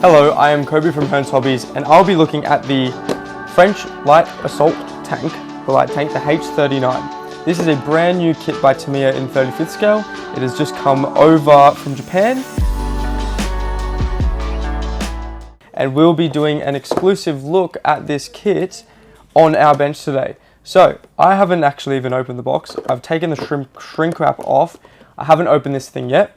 Hello, I am Kobe from Hearns Hobbies, and I'll be looking at the French Light Assault Tank, the light tank, the H39. This is a brand new kit by Tamiya in 35th scale. It has just come over from Japan. And we'll be doing an exclusive look at this kit on our bench today. So, I haven't actually even opened the box. I've taken the shrink wrap off. I haven't opened this thing yet.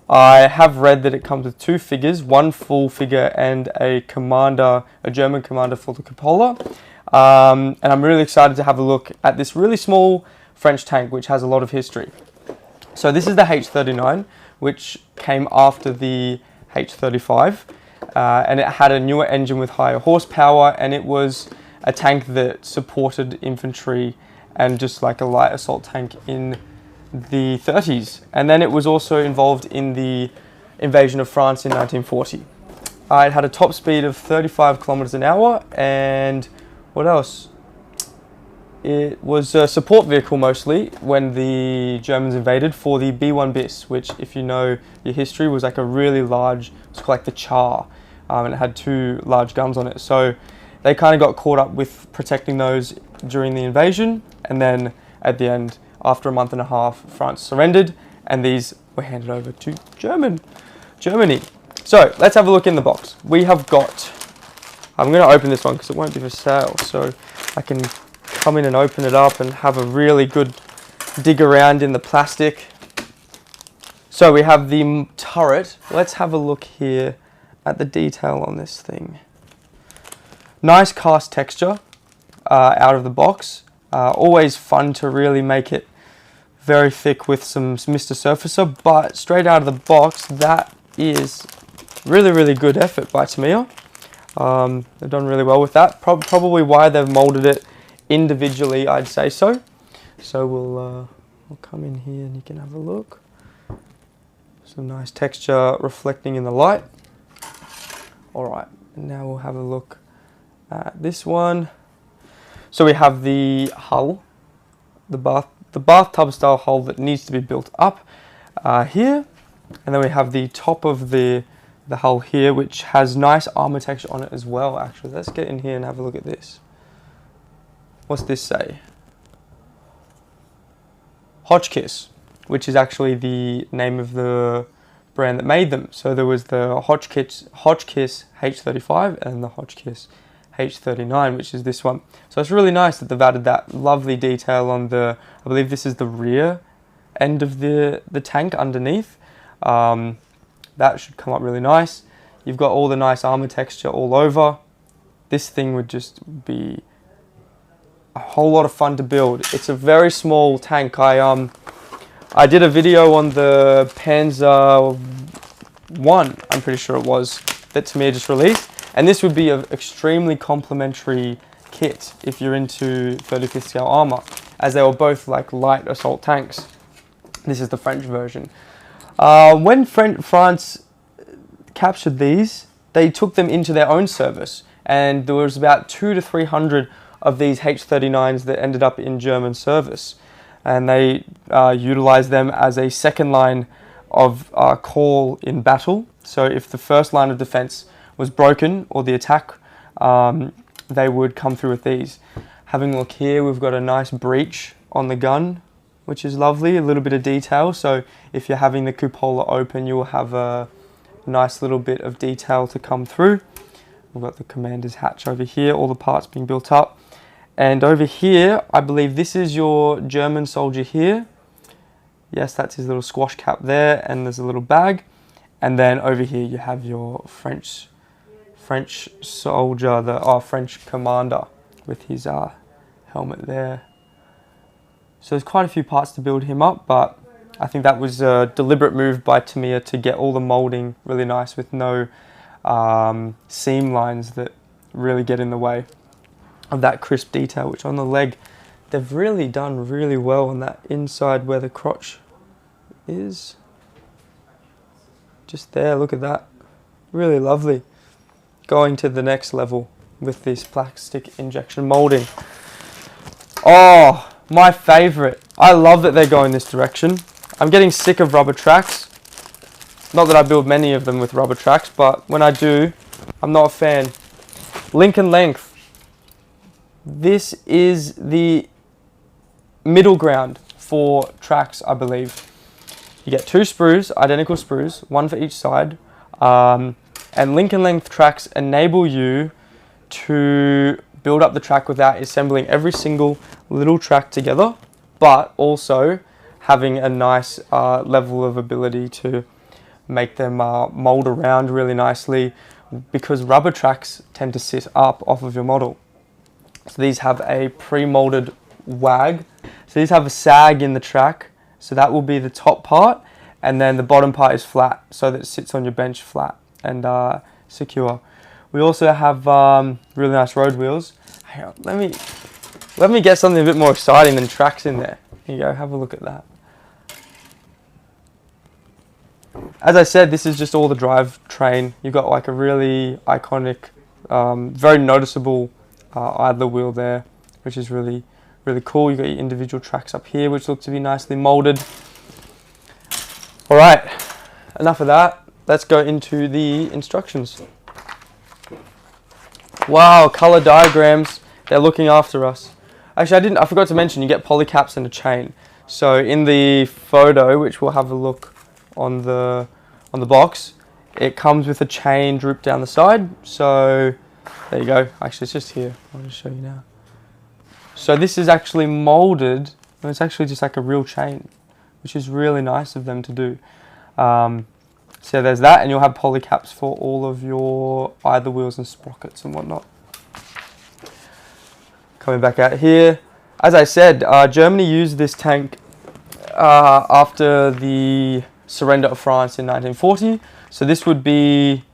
I have read that it comes with two figures, one full figure and a commander, a German commander for the cupola. And I'm really excited to have a look at this really small French tank, which has a lot of history. So this is the H39, which came after the H35. And it had a newer engine with higher horsepower, and it was a tank that supported infantry and just like a light assault tank in the 30s, and then it was also involved in the invasion of France in 1940. It had a top speed of 35 kilometers an hour, and what else? It was a support vehicle mostly when the Germans invaded for the B1 Bis, which, if you know your history, was like a really large, it's called like the Char, and it had two large guns on it. So they kind of got caught up with protecting those during the invasion, and then at the end, after a month and a half, France surrendered, and these were handed over to Germany. So let's have a look in the box. We have got, I'm going to open this one because it won't be for sale, so I can come in and open it up and have a really good dig around in the plastic. So we have the turret. Let's have a look here at the detail on this thing. Nice cast texture out of the box. Always fun to really make it very thick with some Mr. Surfacer, but straight out of the box, that is really good effort by Tamiya. They've done really well with that. Probably why they've molded it individually, I'd say so. So we'll come in here and you can have a look. Some nice texture reflecting in the light. Alright, now we'll have a look at this one. So we have the hull, the bathtub style hull that needs to be built up here. And then we have the top of the hull here, which has nice armor texture on it as well, actually. Let's get in here and have a look at this. What's this say? Hotchkiss, which is actually the name of the brand that made them. So there was the Hotchkiss H35 and the Hotchkiss H39, which is this one. So it's really nice that they've added that lovely detail on the, I believe this is the rear end of the tank underneath. That should come up really nice. You've got all the nice armor texture all over. This thing would just be a whole lot of fun to build. It's a very small tank. I did a video on the Panzer I, I'm pretty sure it was, that Tamiya just released. And this would be an extremely complementary kit if you're into 35th scale armor, as they were both like light assault tanks. This is the French version. When France captured these, they took them into their own service, and there was about 200 to 300 of these H39s that ended up in German service, and they utilized them as a second line of call in battle. So if the first line of defense was broken or the attack, they would come through with these. Having a look here, we've got a nice breech on the gun, which is lovely, a little bit of detail. So if you're having the cupola open, you'll have a nice little bit of detail to come through. We've got the commander's hatch over here, all the parts being built up. And over here, I believe this is your German soldier here. Yes, that's his little squash cap there, and there's a little bag. And then over here you have your French soldier, the French commander with his helmet there. So there's quite a few parts to build him up, but I think that was a deliberate move by Tamiya to get all the molding really nice with no seam lines that really get in the way of that crisp detail, which on the leg, they've really done really well on that inside where the crotch is. Just there, look at that. Really lovely. Going to the next level with this plastic injection molding. Oh, my favorite. I love that they're going this direction. I'm getting sick of rubber tracks. Not that I build many of them with rubber tracks, but when I do, I'm not a fan. Link and length. This is the middle ground for tracks, I believe. You get 2 sprues, identical sprues, 1 for each side. And link and length tracks enable you to build up the track without assembling every single little track together, but also having a nice level of ability to make them mold around really nicely, because rubber tracks tend to sit up off of your model. So these have a pre-molded wag. So these have a sag in the track. So that will be the top part. And then the bottom part is flat, so that it sits on your bench flat and secure. We also have really nice road wheels. Hang on, let me get something a bit more exciting than tracks in there. Here you go, have a look at that. As I said, this is just all the drivetrain. You've got like a really iconic, very noticeable idler wheel there, which is really, really cool. You've got your individual tracks up here, which look to be nicely molded. All right, enough of that. Let's go into the instructions. Wow, color diagrams. They're looking after us. Actually, I forgot to mention, you get polycaps and a chain. So in the photo, which we'll have a look on the box, it comes with a chain drooped down the side. So there you go. Actually, it's just here. I'll just show you now. So this is actually molded, and it's actually just like a real chain, which is really nice of them to do. So there's that, and you'll have polycaps for all of your idler wheels and sprockets and whatnot. Coming back out here, as I said, Germany used this tank after the surrender of France in 1940. So this would be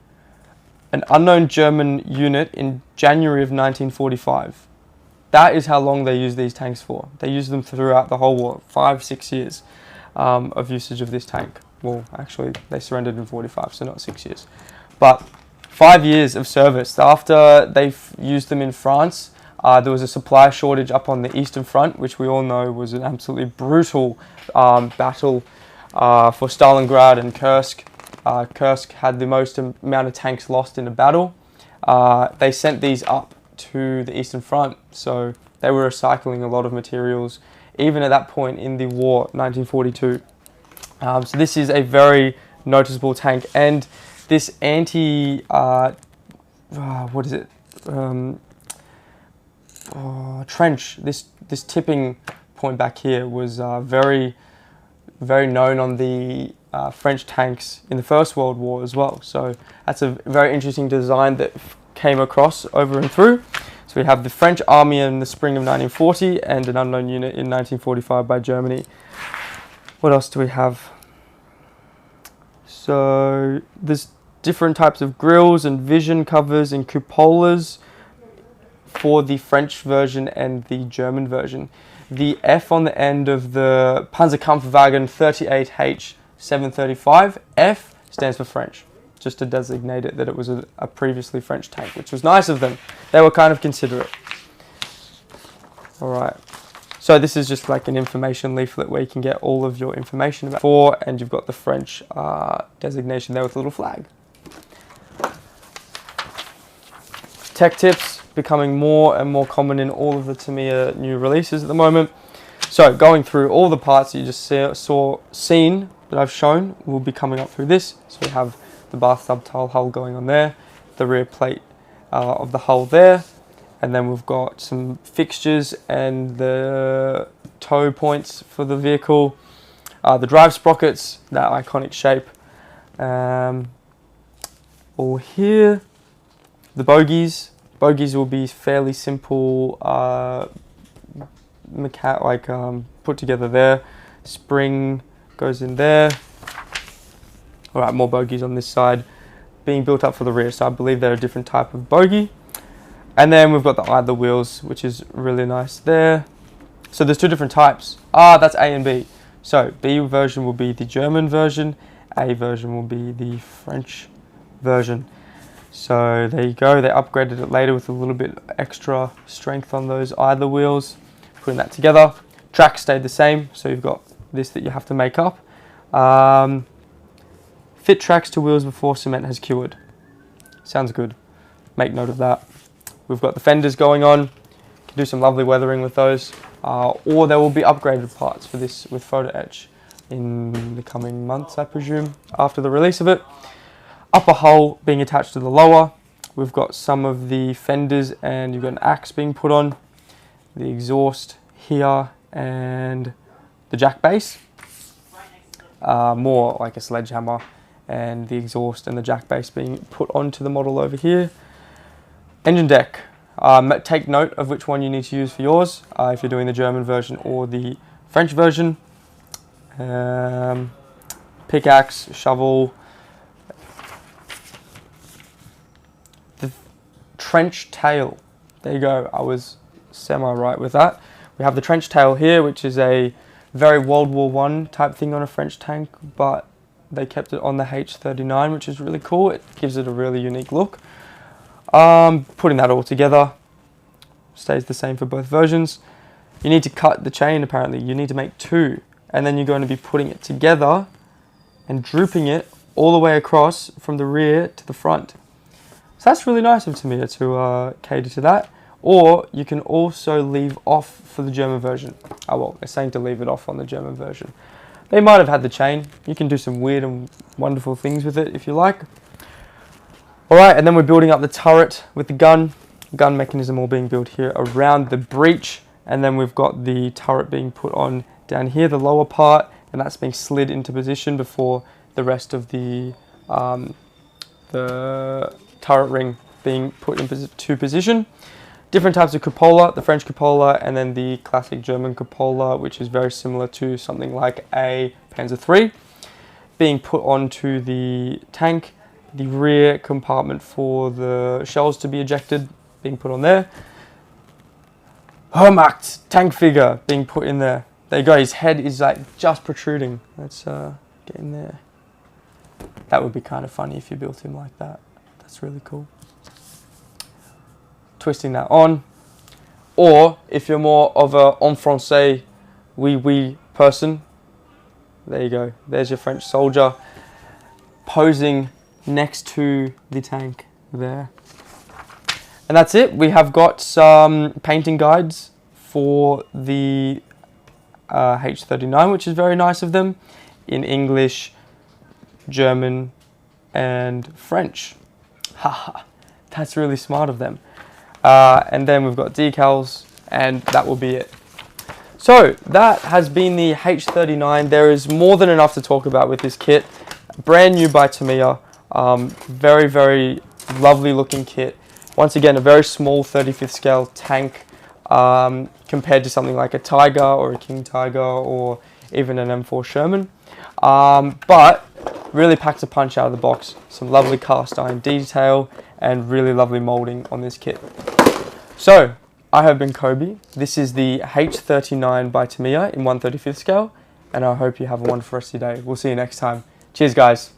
an unknown German unit in January of 1945. That is how long they used these tanks for. They used them throughout the whole war, 5-6 years of usage of this tank. Well, actually, they surrendered in 45, so not 6 years. But 5 years of service. After they used them in France, there was a supply shortage up on the Eastern Front, which we all know was an absolutely brutal battle for Stalingrad and Kursk. Kursk had the most amount of tanks lost in a battle. They sent these up to the Eastern Front, so they were recycling a lot of materials, even at that point in the war, 1942. So this is a very noticeable tank, and this trench, this tipping point back here was very, very known on the French tanks in the First World War as well. So that's a very interesting design that came across over and through. So we have the French army in the spring of 1940 and an unknown unit in 1945 by Germany. What else do we have? So there's different types of grills and vision covers and cupolas for the French version and the German version. The F on the end of the Panzerkampfwagen 38H 735, F stands for French, just to designate it that it was a previously French tank, which was nice of them. They were kind of considerate. All right. So this is just like an information leaflet where you can get all of your information about it, and you've got the French designation there with a little flag. Tech tips becoming more and more common in all of the Tamiya new releases at the moment. So going through all the parts that you just seen that I've shown will be coming up through this. So we have the bathtub tile hull going on there, the rear plate of the hull there, and then we've got some fixtures and the toe points for the vehicle, the drive sprockets, that iconic shape, all here. The bogies will be fairly simple, put together there. Spring goes in there. All right, more bogies on this side being built up for the rear, so I believe they're a different type of bogie. And then we've got the idler wheels, which is really nice there. So there's two different types. That's A and B. So B version will be the German version, A version will be the French version. So there you go, they upgraded it later with a little bit extra strength on those idler wheels, putting that together. Track stayed the same, so you've got this that you have to make up. Fit tracks to wheels before cement has cured. Sounds good. make note of that. We've got the fenders going on. Can do some lovely weathering with those. Or there will be upgraded parts for this with Photo Etch in the coming months, I presume, after the release of it. Upper hull being attached to the lower. We've got some of the fenders and you've got an axe being put on. The exhaust here and the jack base. More like a sledgehammer, and the exhaust and the jack base being put onto the model over here. Engine deck. Take note of which one you need to use for yours, if you're doing the German version or the French version. Pickaxe, shovel. The trench tail. There you go, I was semi-right with that. We have the trench tail here, which is a very World War I type thing on a French tank, but they kept it on the H39, which is really cool. It gives it a really unique look. Putting that all together, stays the same for both versions. You need to cut the chain, apparently. You need to make two, and then you're going to be putting it together and drooping it all the way across from the rear to the front. So that's really nice of Tamiya to cater to that. Or you can also leave off for the German version. Oh well, they're saying to leave it off on the German version. They might have had the chain. You can do some weird and wonderful things with it if you like. Alright, and then we're building up the turret with the gun mechanism all being built here around the breech, and then we've got the turret being put on down here, the lower part, and that's being slid into position before the rest of the turret ring being put into position. Different types of cupola, the French cupola and then the classic German cupola, which is very similar to something like a Panzer III, being put onto the tank. The rear compartment for the shells to be ejected being put on there. Wehrmacht tank figure being put in there. There you go, his head is like just protruding. Let's get in there. That would be kind of funny if you built him like that. That's really cool. Twisting that on, or if you're more of a en français oui person, there you go, there's your French soldier posing next to the tank there. And that's it. We have got some painting guides for the H39, which is very nice of them, in English, German and French. Haha, that's really smart of them. And then we've got decals, and that will be it. So that has been the H39. There is more than enough to talk about with this kit. Brand new by Tamiya. Very, very lovely looking kit. Once again, a very small 35th scale tank compared to something like a Tiger or a King Tiger or even an M4 Sherman. But really packs a punch out of the box. Some lovely cast iron detail and really lovely molding on this kit. So, I have been Kobe. This is the H39 by Tamiya in 1/35th scale, and I hope you have a wonderful rest of your day. We'll see you next time. Cheers, guys.